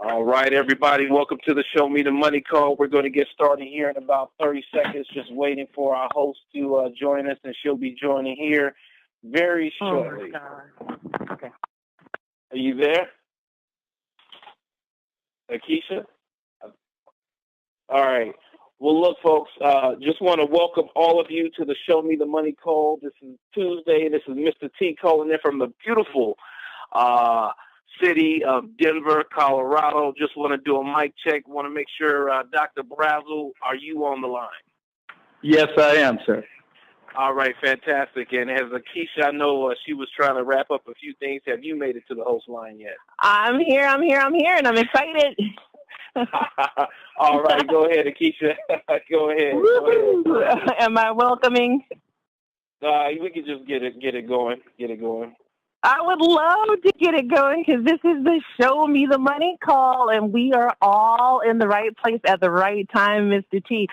All right, everybody, welcome to the Show Me the Money Call. We're going to get started here in about 30 seconds, just waiting for our host to join us, and she'll be joining here very shortly. Oh, my God. Okay. Are you there? Nikisha? All right. Well, look, folks, just want to welcome all of you to the Show Me the Money Call. This is Tuesday. This is Mr. T calling in from the beautiful city of Denver, Colorado. Just want to do a mic check. Want to make sure, Dr. Brazel, are you on the line? Yes, I am, sir. All right, fantastic. And as Nikisha, I know she was trying to wrap up a few things. Have you made it to the host line yet? I'm here, and I'm excited. All right, go ahead, Nikisha. Go ahead. Am I welcoming? We can just get it going. I would love to get it going because this is the Show Me the Money Call, and we are all in the right place at the right time, Mr. T.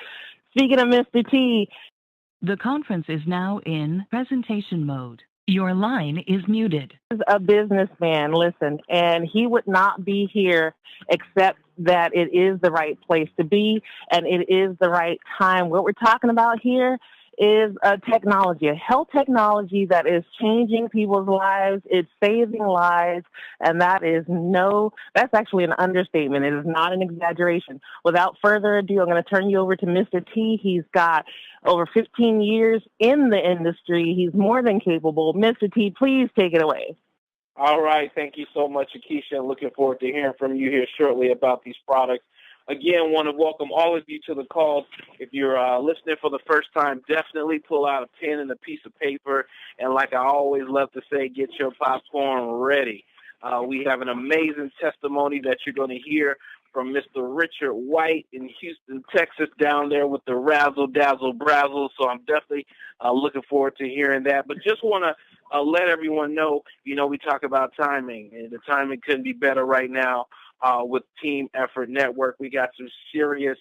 Speaking of Mr. T, the conference is now in presentation mode. Your line is muted. He's a businessman, listen, and he would not be here except that it is the right place to be, and it is the right time. What we're talking about here is a technology, a health technology that is changing people's lives. It's saving lives, and that's actually an understatement. It is not an exaggeration. Without further ado, I'm going to turn you over to Mr. T. He's got over 15 years in the industry. He's more than capable. Mr. T, please take it away. All right. Thank you so much, Nikisha. Looking forward to hearing from you here shortly about these products. Again, want to welcome all of you to the call. If you're listening for the first time, definitely pull out a pen and a piece of paper. And like I always love to say, get your popcorn ready. We have an amazing testimony that you're going to hear from Mr. Richard White in Houston, Texas, down there with the razzle, dazzle, brazzle. So I'm definitely looking forward to hearing that. But just want to let everyone know, we talk about timing, and the timing couldn't be better right now. With Team Effort Network, we got some serious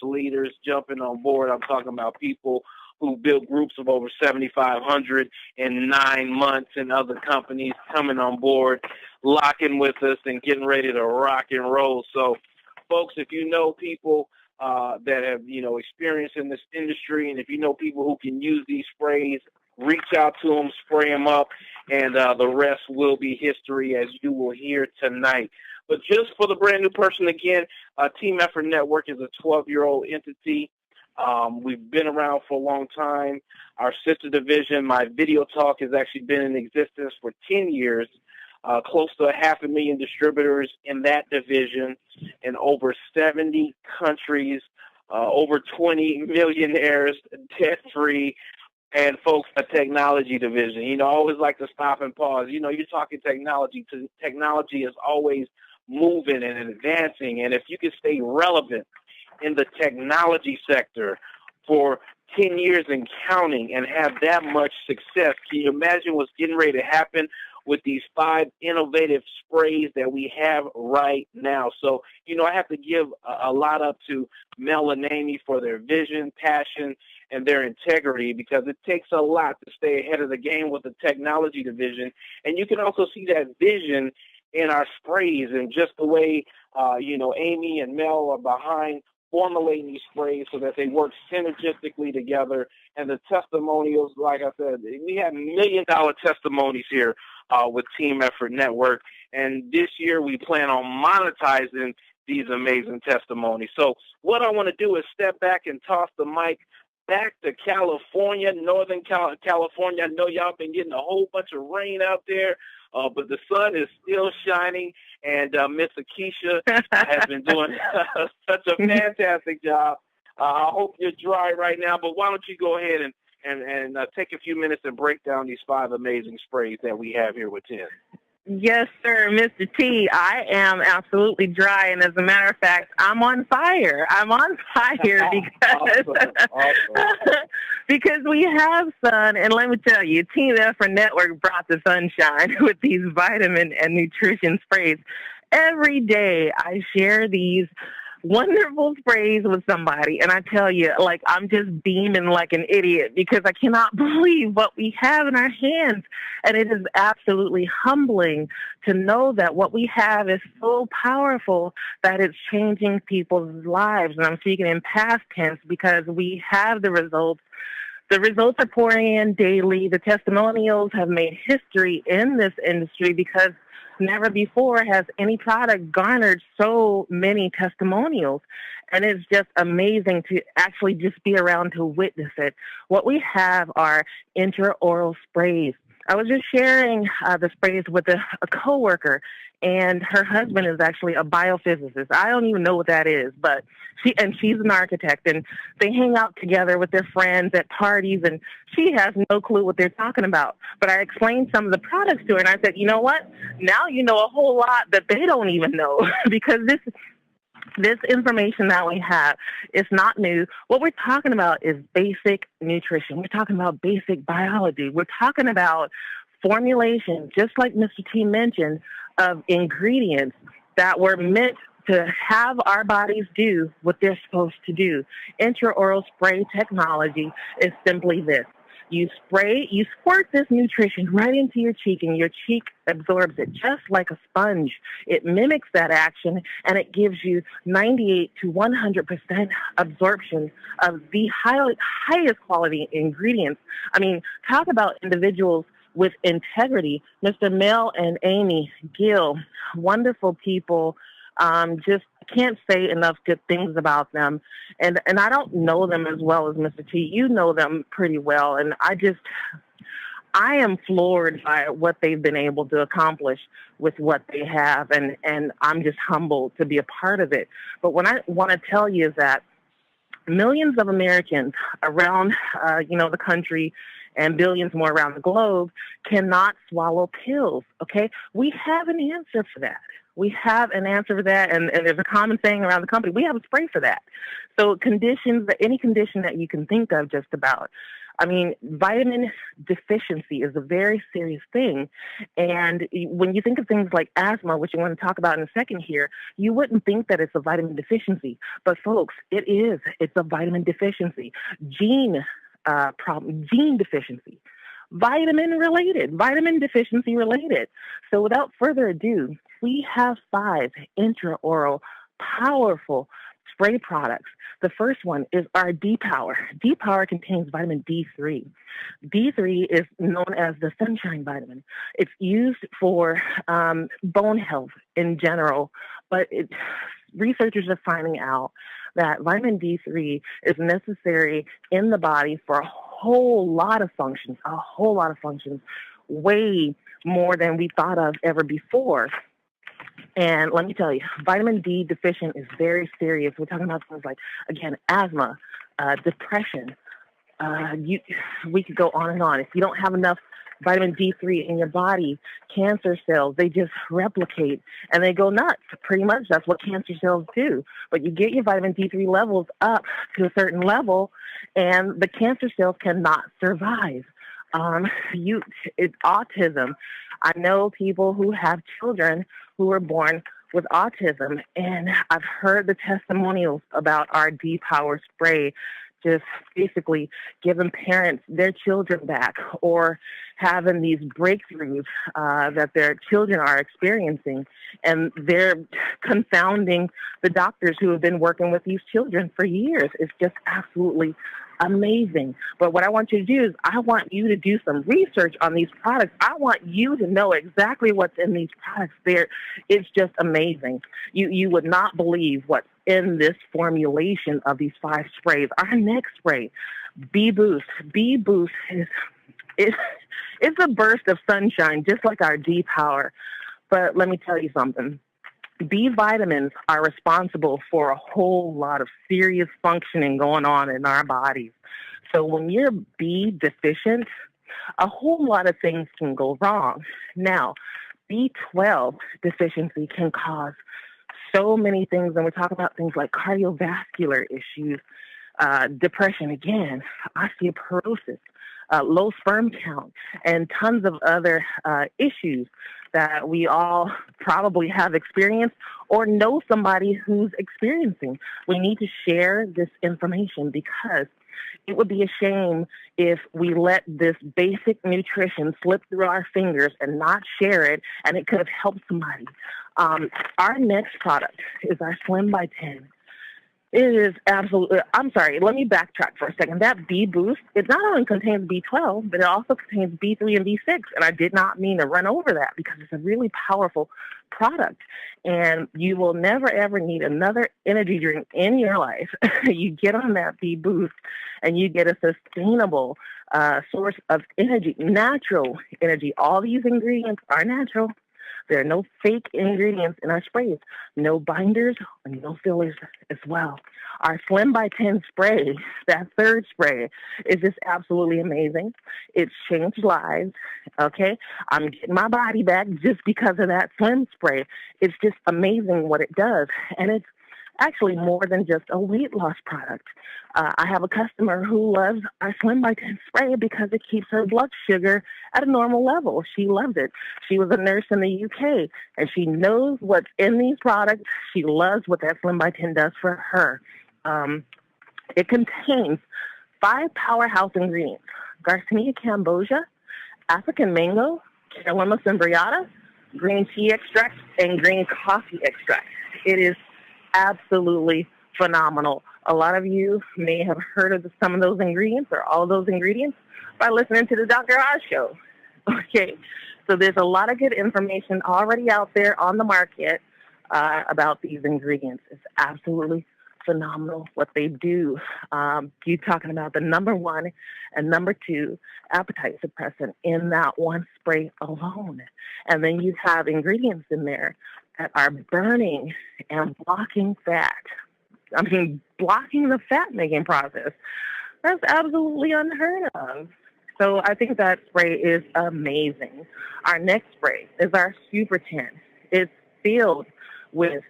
leaders jumping on board. I'm talking about people who built groups of over 7,500 in 9 months, and other companies coming on board, locking with us and getting ready to rock and roll. So, folks, if you know people that have, experience in this industry, and if you know people who can use these sprays, reach out to them, spray them up, and the rest will be history, as you will hear tonight. But just for the brand new person, again, Team Effort Network is a 12-year-old entity. We've been around for a long time. Our sister division, My Video Talk, has actually been in existence for 10 years. Close to 500,000 distributors in that division in over 70 countries, over 20 millionaires debt-free. And folks, a technology division. I always like to stop and pause. You're talking technology. Technology is always moving and advancing. And if you can stay relevant in the technology sector for 10 years and counting and have that much success, can you imagine what's getting ready to happen with these 5 innovative sprays that we have right now? So, I have to give a lot up to Mel and Amy for their vision, passion, and their integrity, because it takes a lot to stay ahead of the game with the technology division. And you can also see that vision in our sprays, and just the way, Amy and Mel are behind formulating these sprays so that they work synergistically together. And the testimonials, like I said, we have $1 million testimonies here with Team Effort Network. And this year we plan on monetizing these amazing testimonies. So what I want to do is step back and toss the mic back to California, Northern California. I know y'all been getting a whole bunch of rain out there, but the sun is still shining, and Miss Nikisha has been doing such a fantastic job. I hope you're dry right now, but why don't you go ahead and take a few minutes and break down these 5 amazing sprays that we have here with Tim. Yes, sir, Mr. T. I am absolutely dry, and as a matter of fact, I'm on fire. Because because we have sun, and let me tell you, Team Effort Network brought the sunshine with these vitamin and nutrition sprays. Every day I share these wonderful sprays with somebody. And I tell you, like, I'm just beaming like an idiot because I cannot believe what we have in our hands. And it is absolutely humbling to know that what we have is so powerful that it's changing people's lives. And I'm speaking in past tense because we have the results. The results are pouring in daily. The testimonials have made history in this industry because never before has any product garnered so many testimonials. And it's just amazing to actually just be around to witness it. What we have are intraoral sprays. I was just sharing the sprays with a coworker, and her husband is actually a biophysicist. I don't even know what that is, but she's an architect, and they hang out together with their friends at parties, and she has no clue what they're talking about. But I explained some of the products to her, and I said, you know what? Now you know a whole lot that they don't even know because this information that we have is not new. What we're talking about is basic nutrition. We're talking about basic biology. We're talking about formulation, just like Mr. T mentioned, of ingredients that were meant to have our bodies do what they're supposed to do. Intraoral spray technology is simply this. You squirt this nutrition right into your cheek, and your cheek absorbs it just like a sponge. It mimics that action, and it gives you 98 to 100% absorption of the highest quality ingredients. I mean, talk about individuals with integrity. Mr. Mel and Amy Gill, wonderful people. Just can't say enough good things about them. And I don't know them as well as Mr. T. You know them pretty well. And I am floored by what they've been able to accomplish with what they have. And I'm just humbled to be a part of it. But what I want to tell you is that millions of Americans around, the country and billions more around the globe cannot swallow pills. Okay. We have an answer for that. We have an answer for that, and there's a common saying around the company, we have a spray for that. So any condition that you can think of just about. I mean, vitamin deficiency is a very serious thing. And when you think of things like asthma, which you want to talk about in a second here, you wouldn't think that it's a vitamin deficiency. But folks, it is. It's a vitamin deficiency. Gene deficiency. Vitamin deficiency related. So without further ado, we have 5 intraoral powerful spray products. The first one is our D-Power. D-Power contains vitamin D3. D3 is known as the sunshine vitamin. It's used for bone health in general, but researchers are finding out that vitamin D3 is necessary in the body for a whole lot of functions, way more than we thought of ever before. And let me tell you, vitamin D deficient is very serious. We're talking about things like, again, asthma, depression. We could go on and on. If you don't have enough vitamin D3 in your body, cancer cells, they just replicate and they go nuts. Pretty much that's what cancer cells do. But you get your vitamin D3 levels up to a certain level and the cancer cells cannot survive. It's autism. I know people who have children who were born with autism, and I've heard the testimonials about our D-Power spray just basically giving parents their children back or having these breakthroughs that their children are experiencing. And they're confounding the doctors who have been working with these children for years. It's just absolutely amazing. But what I want you to do is I want you to do some research on these products. I want you to know exactly what's in these products. It's just amazing. You would not believe what's in this formulation of these 5 sprays. Our next spray, B-Boost. B-Boost it's a burst of sunshine, just like our D-Power. But let me tell you something. B vitamins are responsible for a whole lot of serious functioning going on in our bodies. So when you're B deficient, a whole lot of things can go wrong. Now, B12 deficiency can cause so many things, and we're talking about things like cardiovascular issues, depression, again, osteoporosis, low sperm count, and tons of other issues that we all probably have experienced or know somebody who's experiencing. We need to share this information because it would be a shame if we let this basic nutrition slip through our fingers and not share it, and it could have helped somebody. Our next product is our Slim by 10. It is absolutely, I'm sorry, let me backtrack for a second. That B Boost, it not only contains B12, but it also contains B3 and B6. And I did not mean to run over that because it's a really powerful product. And you will never, ever need another energy drink in your life. You get on that B Boost and you get a sustainable source of energy, natural energy. All these ingredients are natural. There are no fake ingredients in our sprays, no binders, and no fillers as well. Our Slim by 10 spray, that third spray, is just absolutely amazing. It's changed lives, okay? I'm getting my body back just because of that Slim spray. It's just amazing what it does, and it's actually more than just a weight loss product. I have a customer who loves our Slim by 10 spray because it keeps her blood sugar at a normal level. She loves it. She was a nurse in the UK, and she knows what's in these products. She loves what that Slim by 10 does for her. It contains 5 powerhouse ingredients: Garcinia cambogia, African mango, Carolina cimbriata, green tea extract, and green coffee extract. It is absolutely phenomenal. A lot of you may have heard of some of those ingredients or all of those ingredients by listening to the Dr. Oz show. Okay, so there's a lot of good information already out there on the market about these ingredients. It's absolutely phenomenal what they do. You're talking about the number 1 and number 2 appetite suppressant in that one spray alone. And then you have ingredients in there that are burning and blocking fat. I mean, blocking the fat-making process. That's absolutely unheard of. So I think that spray is amazing. Our next spray is our Super 10. It's filled with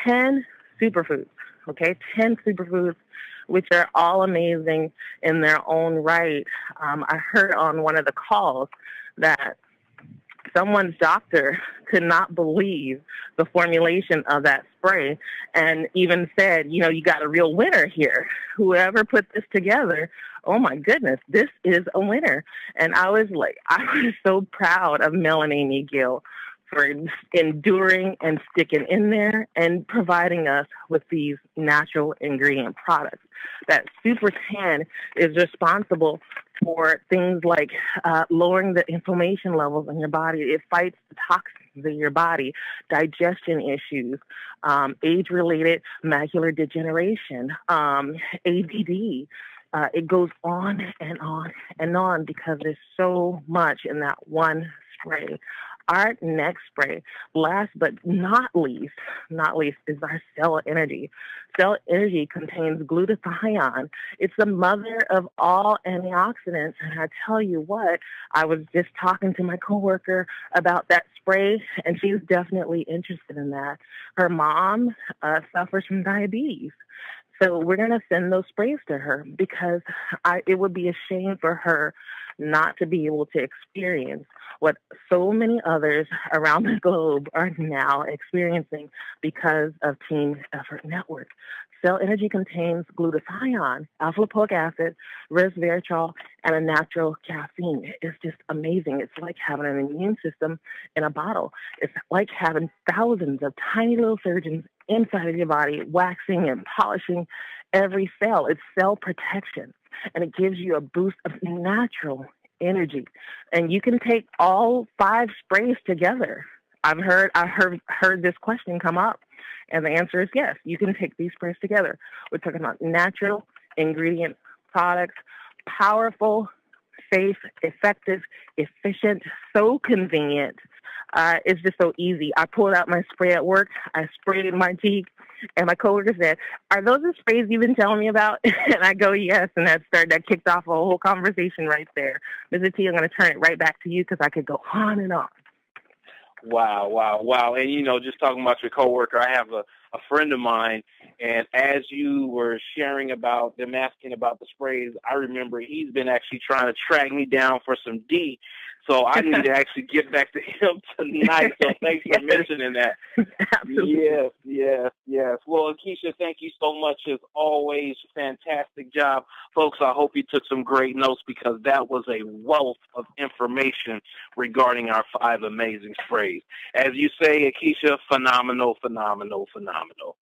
10 superfoods, okay? 10 superfoods, which are all amazing in their own right. I heard on one of the calls that someone's doctor could not believe the formulation of that spray and even said, you know, you got a real winner here. Whoever put this together, oh my goodness, this is a winner. And I was so proud of Melanie McGill for enduring and sticking in there and providing us with these natural ingredient products. That Super 10 is responsible for things like lowering the inflammation levels in your body. It fights the toxins in your body, digestion issues, age-related macular degeneration, ADD. It goes on and on and on because there's so much in that one spray. Our next spray, last but not least, is our Cell Energy. Cell Energy contains glutathione. It's the mother of all antioxidants. And I tell you what, I was just talking to my coworker about that spray, and she's definitely interested in that. Her mom suffers from diabetes. So we're going to send those sprays to her because it would be a shame for her not to be able to experience what so many others around the globe are now experiencing because of Team Effort Network. Cell Energy contains glutathione, alpha-lipoic acid, resveratrol, and a natural caffeine. It's just amazing. It's like having an immune system in a bottle. It's like having thousands of tiny little surgeons inside of your body, waxing and polishing every cell. It's cell protection, and it gives you a boost of natural energy. And you can take all 5 sprays together. I heard this question come up, and the answer is yes. You can take these sprays together. We're talking about natural ingredient products, powerful, safe, effective, efficient, so convenient. It's just so easy. I pulled out my spray at work. I sprayed it in my cheek, and my coworker said, "Are those the sprays you've been telling me about?" And I go, "Yes." And that kicked off a whole conversation right there. Mrs. T, I'm going to turn it right back to you because I could go on and on. Wow, wow, wow. And, just talking about your coworker, I have a friend of mine, and as you were sharing about them asking about the sprays, I remember he's been actually trying to track me down for some D. So I need to actually get back to him tonight. So thanks for mentioning that. Yes, yes, yes. Well, Nikisha, thank you so much as always. Fantastic job. Folks, I hope you took some great notes because that was a wealth of information regarding our 5 amazing sprays. As you say, Nikisha, phenomenal, phenomenal, phenomenal.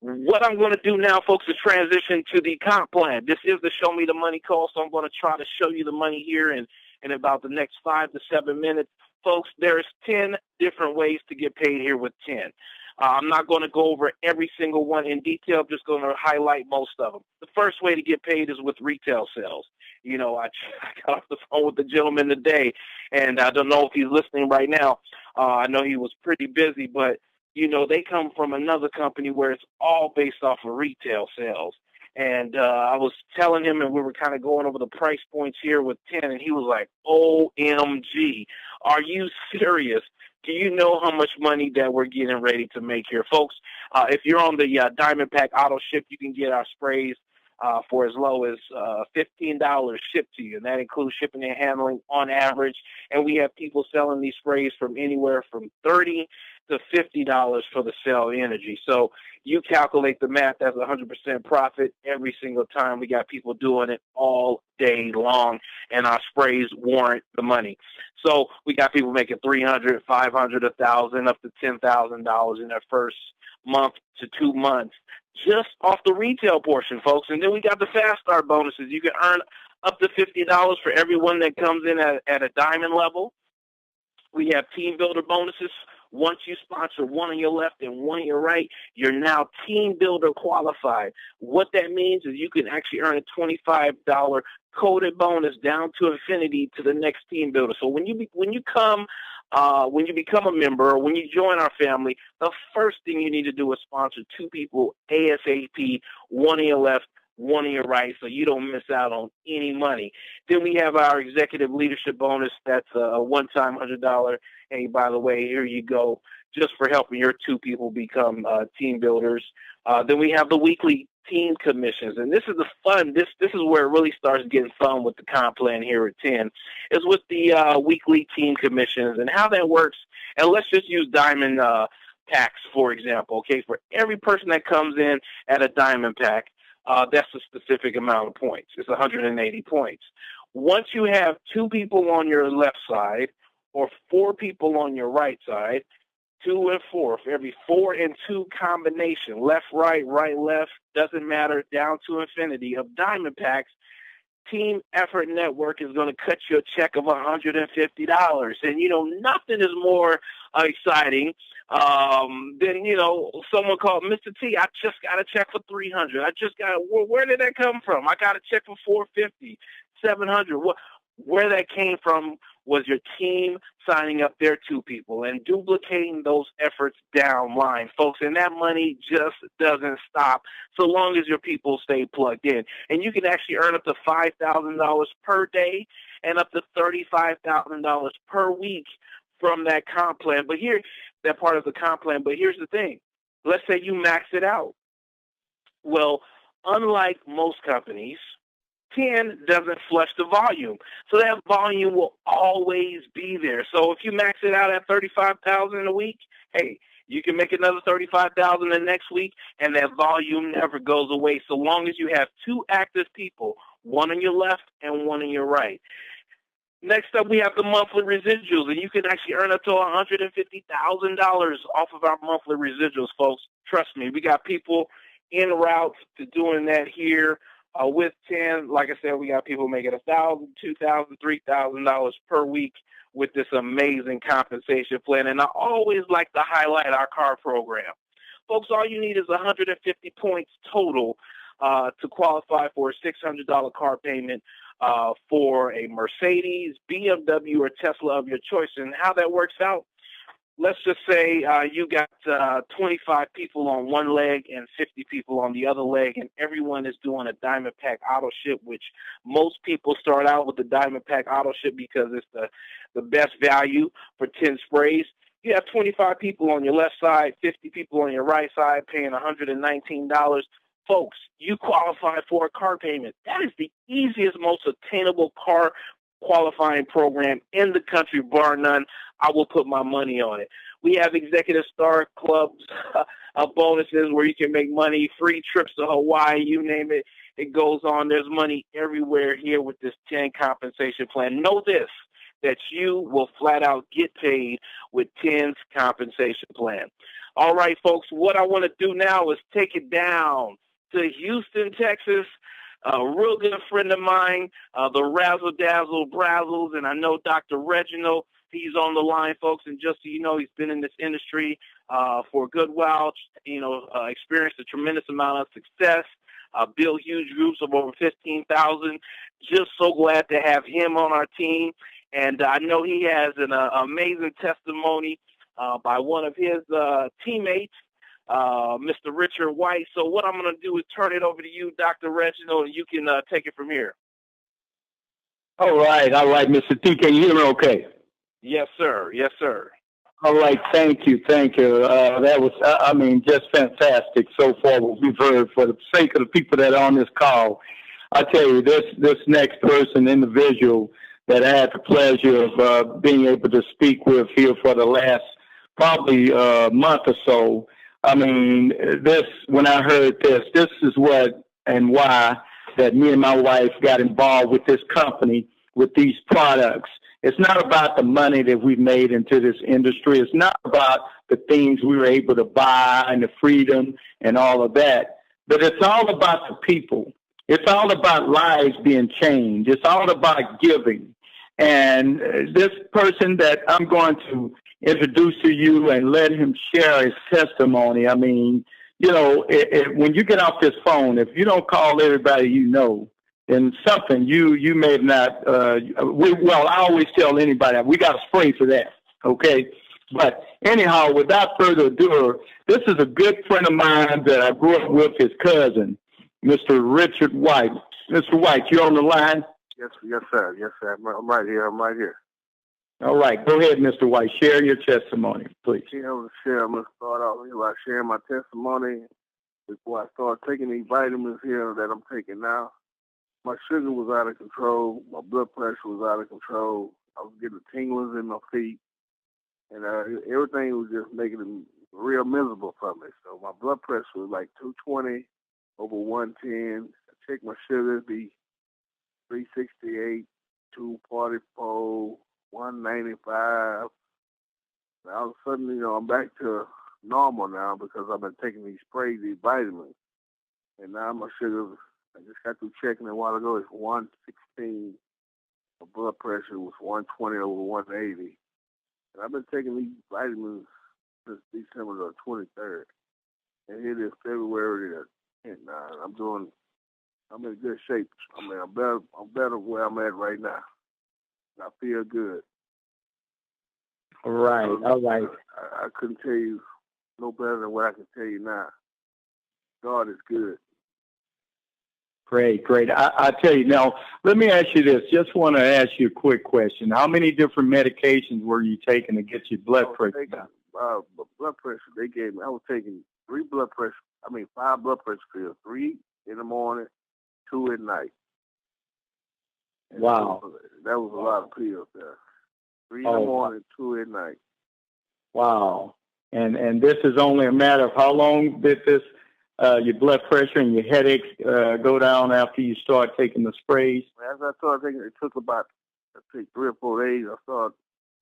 What I'm going to do now, folks, is transition to the comp plan. This is the Show Me the Money call, so I'm going to try to show you the money here in about the next 5 to 7 minutes. Folks, there's 10 different ways to get paid here with 10. I'm not going to go over every single one in detail. I'm just going to highlight most of them. The first way to get paid is with retail sales. I got off the phone with the gentleman today, and I don't know if he's listening right now. I know he was pretty busy, but, they come from another company where it's all based off of retail sales. And I was telling him, and we were kind of going over the price points here with 10, and he was like, OMG, are you serious? Do you know how much money that we're getting ready to make here? Folks, if you're on the Diamond Pack Auto Ship, you can get our sprays for as low as $15 shipped to you, and that includes shipping and handling on average. And we have people selling these sprays from anywhere from $30 to $50 for the cell energy. So you calculate the math, that's 100% profit every single time. We got people doing it all day long, and our sprays warrant the money. So we got people making $300, $500, $1,000, up to $10,000 in their first month to 2 months, just off the retail portion, folks. And then we got the fast start bonuses. You can earn up to $50 for everyone that comes in at a diamond level. We have team builder bonuses. Once you sponsor one on your left and one on your right, you're now team builder qualified. What that means is you can actually earn a $25 coded bonus down to infinity to the next team builder. So when you become a member or when you join our family, the first thing you need to do is sponsor 2 people ASAP, one on your left, one on your right, so you don't miss out on any money. Then we have our executive leadership bonus. That's a one-time $100. Hey, by the way, here you go, just for helping your 2 people become team builders. Then we have the weekly team commissions, and this is the fun. This is where it really starts getting fun with the comp plan here at 10, is with the weekly team commissions and how that works. And let's just use Diamond packs, for example. Okay, for every person that comes in at a Diamond pack, that's a specific amount of points. It's 180 points. Once you have 2 people on your left side or 4 people on your right side, 2 and 4, for every 4 and 2 combination, left, right, left, doesn't matter, down to infinity of diamond packs, Team Effort Network is going to cut you a check of $150. And, nothing is more exciting than, someone called Mr. T. I just got a check for $300. Where did that come from? I got a check for $450, $700. Where that came from was your team signing up their 2 people and duplicating those efforts down the line, folks. And that money just doesn't stop so long as your people stay plugged in. And you can actually earn up to $5,000 per day and up to $35,000 per week from that comp plan. But that part of the comp plan. But here's the thing. Let's say you max it out. Well, unlike most companies, 10 doesn't flush the volume. So that volume will always be there. So if you max it out at $35,000 a week, hey, you can make another $35,000 the next week, and that volume never goes away so long as you have 2 active people, one on your left and one on your right. Next up, we have the monthly residuals, and you can actually earn up to $150,000 off of our monthly residuals, folks. Trust me, we got people en route to doing that here. With 10, like I said, we got people making $1,000, $2,000, $3,000 per week with this amazing compensation plan. And I always like to highlight our car program. Folks, all you need is 150 points total to qualify for a $600 car payment for a Mercedes, BMW, or Tesla of your choice. And how that works out, let's just say you got 25 people on one leg and 50 people on the other leg, and everyone is doing a Diamond Pack Auto Ship, which most people start out with the Diamond Pack Auto Ship because it's the best value for 10 sprays. You have 25 people on your left side, 50 people on your right side paying $119. Folks, you qualify for a car payment. That is the easiest, most attainable car qualifying program in the country, bar none. I will put my money on it. We have Executive Star Clubs bonuses where you can make money, free trips to Hawaii, you name it. It goes on. There's money everywhere here with this 10 compensation plan. Know this, that you will flat out get paid with 10's compensation plan. All right, folks, what I want to do now is take it down to Houston, Texas. A real good friend of mine, the Razzle Dazzle Brazzles, and I know Dr. Reginald. He's on the line, folks, and just so you know, he's been in this industry for a good while, experienced a tremendous amount of success, built huge groups of over 15,000. Just so glad to have him on our team, and I know he has an amazing testimony by one of his teammates, Mr. Richard White. So what I'm going to do is turn it over to you, Dr. Reginald, and you can take it from here. All right, Mr. T. Can you hear me okay? Yes, sir. Yes, sir. All right, thank you. That was, just fantastic so far what we've heard. For the sake of the people that are on this call, I tell you, this next individual that I had the pleasure of being able to speak with here for the last probably month or so. I mean, when I heard this is what and why that me and my wife got involved with this company, with these products. It's not about the money that we made into this industry. It's not about the things we were able to buy and the freedom and all of that. But it's all about the people. It's all about lives being changed. It's all about giving. And this person that I'm going to introduce to you and let him share his testimony. I mean, when you get off this phone, if you don't call everybody you know, then something you may not. I always tell anybody we got a spray for that, okay? But anyhow, without further ado, this is a good friend of mine that I grew up with, his cousin, Mr. Richard White. Mr. White, you on the line? Yes, sir. Yes, sir. I'm right here. All right, go ahead, Mr. White. Share your testimony, please. I'm going to start off by sharing my testimony before I start taking these vitamins here that I'm taking now. My sugar was out of control. My blood pressure was out of control. I was getting tinglers in my feet. And everything was just making it real miserable for me. So my blood pressure was like 220 over 110. I checked my sugar, it'd be 368, 244, 195. Now, all of a sudden, I'm back to normal now because I've been taking these sprays, these vitamins. And now my sugar, I just got through checking a while ago, it's 116. My blood pressure was 120 over 180. And I've been taking these vitamins since December the 23rd. And here it is February the 10th now. I'm in good shape. I mean, I'm better where I'm at right now. I feel good. All right. I couldn't tell you no better than what I can tell you now. God is good. Great. I tell you now, let me ask you this. Just want to ask you a quick question. How many different medications were you taking to get your blood pressure down? Blood pressure, they gave me, I was taking 5 blood pressure pills, 3 in the morning, 2 at night. And wow. That was a lot of pills there. 3 in the morning, 2 at night. Wow. And this is only a matter of how long did this, your blood pressure and your headaches go down after you start taking the sprays? As I started taking it, took about, 3 or 4 days. I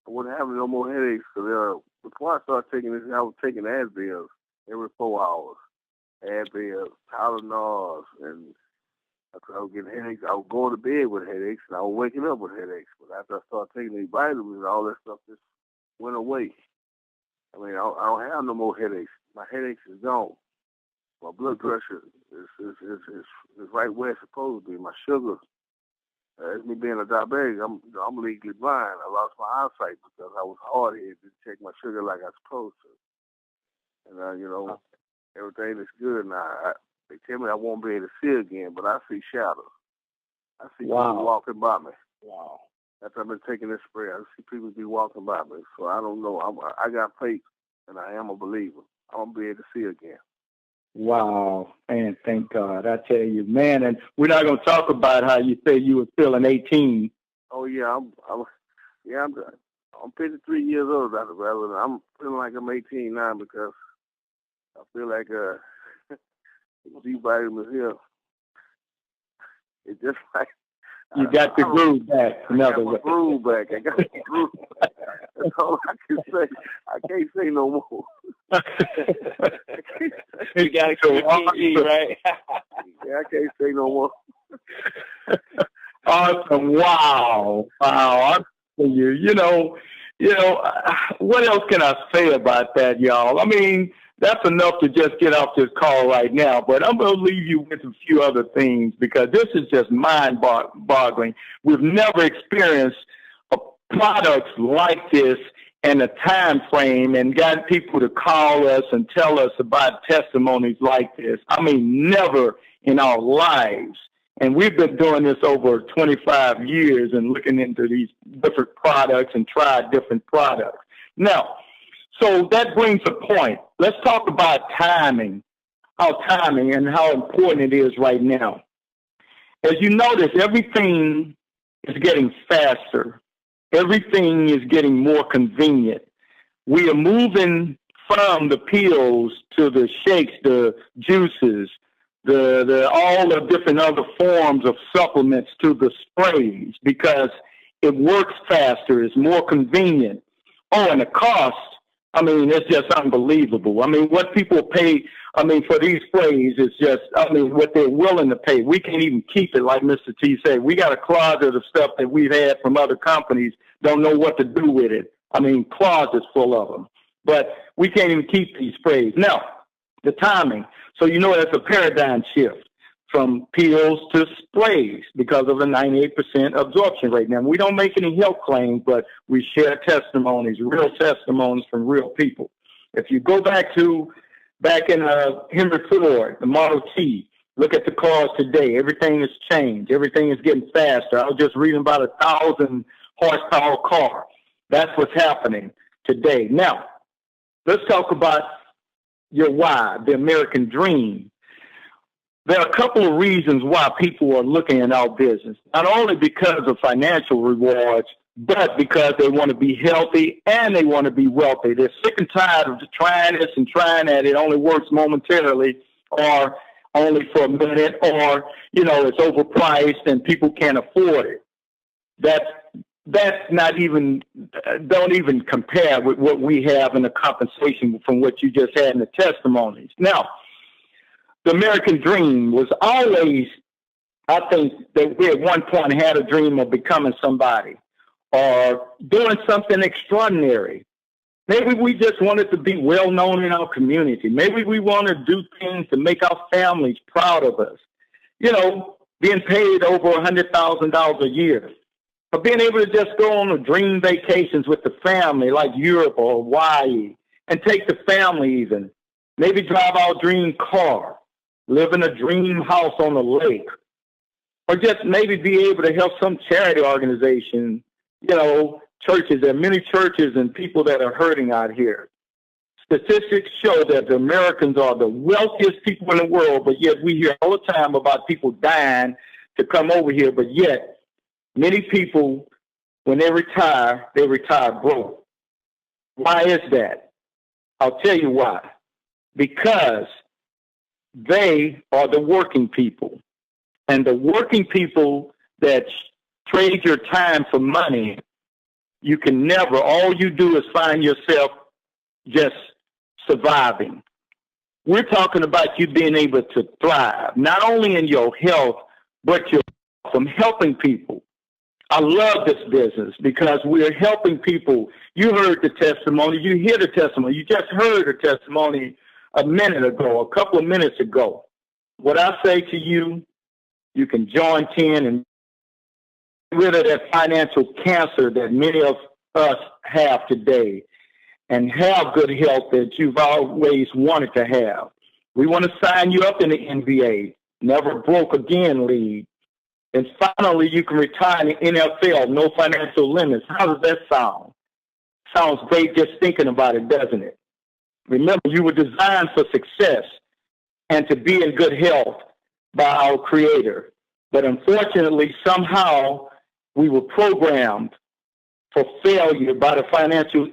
wasn't having no more headaches. Because before I started taking this, I was taking Advil every 4 hours. Advil, Tylenol, and I was getting headaches. I was going to bed with headaches, and I was waking up with headaches. But after I started taking these vitamins, all that stuff just went away. I mean, I don't have no more headaches. My headaches is gone. My blood pressure is right where it's supposed to be. My sugar, as me being a diabetic, I'm legally blind. I lost my eyesight because I was hard-headed to check my sugar like I was supposed to. And, everything is good now. They tell me I won't be able to see again, but I see shadows. I see people walking by me. Wow. after I've been taking this spray. I see people be walking by me, so I don't know. I got faith, and I am a believer. I'm going to be able to see again. Wow, man, thank God. I tell you, man, and we're not going to talk about how you say you were feeling 18. Oh, yeah, I'm 53 years old, Dr. Bradley. I'm feeling like I'm 18 now because I feel like these vitamins here, it's just like, you got the groove back. I got my groove back. I got the groove back. That's all I can say. I can't say no more. You got to keep PG, right? Yeah, I can't say no more. Awesome. Wow. You know, what else can I say about that, y'all? I mean, that's enough to just get off this call right now, but I'm going to leave you with a few other things because this is just mind-boggling. We've never experienced products like this in a time frame and got people to call us and tell us about testimonies like this. I mean, never in our lives. And we've been doing this over 25 years and looking into these different products and tried different products. Now, so that brings a point. Let's talk about timing and how important it is right now. As you notice, everything is getting faster. Everything is getting more convenient. We are moving from the pills to the shakes, the juices, all the different other forms of supplements to the sprays because it works faster, it's more convenient. Oh, and the cost, I mean, it's just unbelievable. I mean, what people pay, I mean, for these sprays is just, I mean, what they're willing to pay. We can't even keep it, like Mr. T said. We got a closet of stuff that we've had from other companies, don't know what to do with it. I mean, closets full of them. But we can't even keep these sprays. Now, the timing. So you know that's a paradigm shift from pills to sprays because of the 98% absorption rate. Now, we don't make any health claims, but we share testimonies, real testimonies from real people. If you go back in Henry Ford, the Model T, look at the cars today. Everything has changed. Everything is getting faster. I was just reading about 1,000 horsepower car. That's what's happening today. Now, let's talk about your why, the American dream. There are a couple of reasons why people are looking at our business, not only because of financial rewards, but because they want to be healthy and they want to be wealthy. They're sick and tired of trying this and trying that. It only works momentarily or only for a minute or, it's overpriced and people can't afford it. That's not even, don't even compare with what we have in the compensation from what you just had in the testimonies. Now, the American dream was always, I think that we at one point had a dream of becoming somebody or doing something extraordinary. Maybe we just wanted to be well known in our community. Maybe we want to do things to make our families proud of us. Being paid over $100,000 a year. Or being able to just go on a dream vacations with the family like Europe or Hawaii and take the family even. Maybe drive our dream car. Live in a dream house on the lake, or just maybe be able to help some charity organization, churches. There are many churches and people that are hurting out here. Statistics show that the Americans are the wealthiest people in the world, but yet we hear all the time about people dying to come over here, but yet many people, when they retire broke. Why is that? I'll tell you why. Because they are the working people. And the working people that trade your time for money, you can never, all you do is find yourself just surviving. We're talking about you being able to thrive, not only in your health, but from helping people. I love this business because we're helping people. You heard the testimony. You hear the testimony. You just heard the testimony a minute ago, a couple of minutes ago. What I say to you, you can join 10 and get rid of that financial cancer that many of us have today and have good health that you've always wanted to have. We want to sign you up in the NBA, Never Broke Again League. And finally, you can retire in the NFL, no financial limits. How does that sound? Sounds great just thinking about it, doesn't it? Remember, you were designed for success and to be in good health by our Creator. But unfortunately, somehow we were programmed for failure by the financial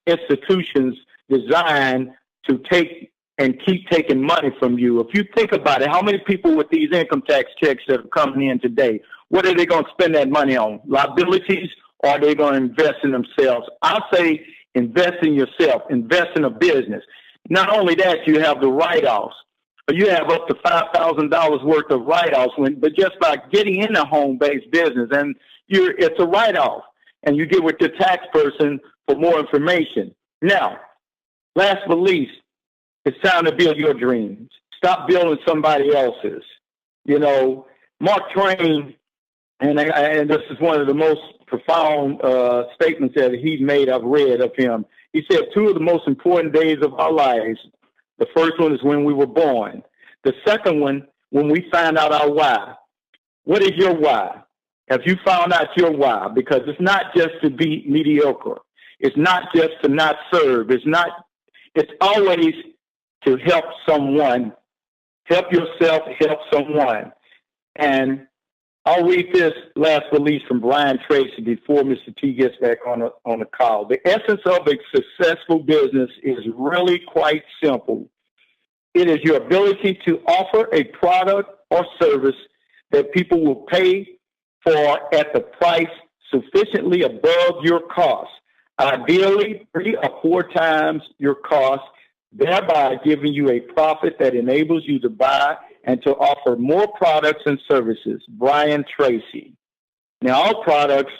institutions designed to take and keep taking money from you. If you think about it, how many people with these income tax checks that are coming in today, what are they going to spend that money on? Liabilities, or are they going to invest in themselves? I say invest in yourself, invest in a business. Not only that, you have the write-offs. You have up to $5,000 worth of write-offs, but just by getting in a home-based business, and it's a write-off, and you get with your tax person for more information. Now, last but least, it's time to build your dreams. Stop building somebody else's. You know, Mark Twain, and this is one of the most profound statements that he made, I've read of him. He said, 2 of the most important days of our lives, the first one is when we were born. The second one, when we find out our why. What is your why? Have you found out your why? Because it's not just to be mediocre. It's not just to not serve. It's always to help someone, help yourself, help someone. And I'll read this last release from Brian Tracy before Mr. T gets back on the call. The essence of a successful business is really quite simple. It is your ability to offer a product or service that people will pay for at the price sufficiently above your cost, ideally 3 or 4 times your cost, thereby giving you a profit that enables you to buy and to offer more products and services. Brian Tracy. Now, all products,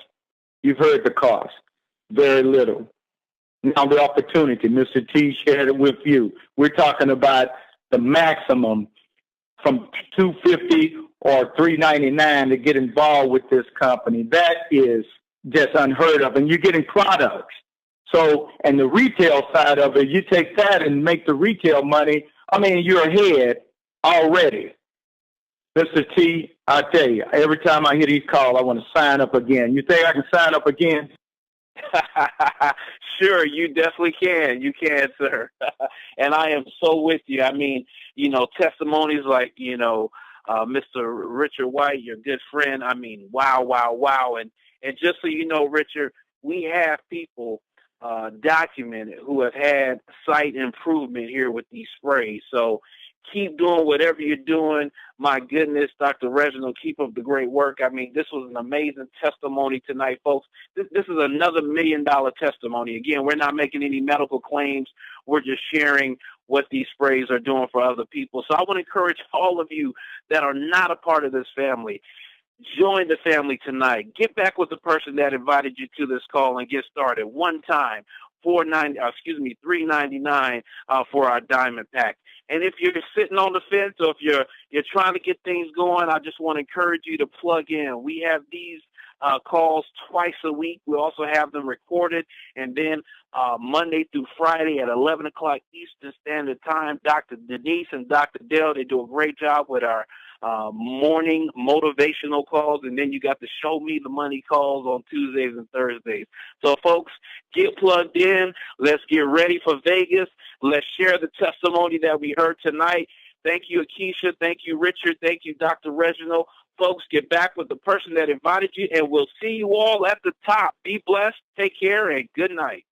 you've heard the cost, very little. Now, the opportunity, Mr. T shared it with you. We're talking about the maximum from $250 or $399 to get involved with this company. That is just unheard of, and you're getting products. So, and the retail side of it, you take that and make the retail money. I mean, you're ahead already. Mr. T, I tell you, every time I hear these calls, I want to sign up again. You think I can sign up again? Sure, you definitely can. You can, sir. And I am so with you. I mean, you know, testimonies like, you know, Mr. Richard White, your good friend. I mean, wow, wow, wow. And just so you know, Richard, we have people documented who have had sight improvement here with these sprays. So keep doing whatever you're doing. My goodness, Dr. Reginald, keep up the great work. I mean, this was an amazing testimony tonight, folks. This is another $1 million testimony. Again, we're not making any medical claims. We're just sharing what these sprays are doing for other people. So I want to encourage all of you that are not a part of this family, join the family tonight. Get back with the person that invited you to this call and get started. One time, $399 for our diamond pack. And if you're sitting on the fence or if you're trying to get things going, I just want to encourage you to plug in. We have these calls twice a week. We also have them recorded. And then Monday through Friday at 11 o'clock Eastern Standard Time, Dr. Denise and Dr. Dale, they do a great job with our morning motivational calls, and then you got the Show Me the Money calls on Tuesdays and Thursdays. So, folks, get plugged in. Let's get ready for Vegas. Let's share the testimony that we heard tonight. Thank you, Nikisha. Thank you, Richard. Thank you, Dr. Reginald. Folks, get back with the person that invited you, and we'll see you all at the top. Be blessed, take care, and good night.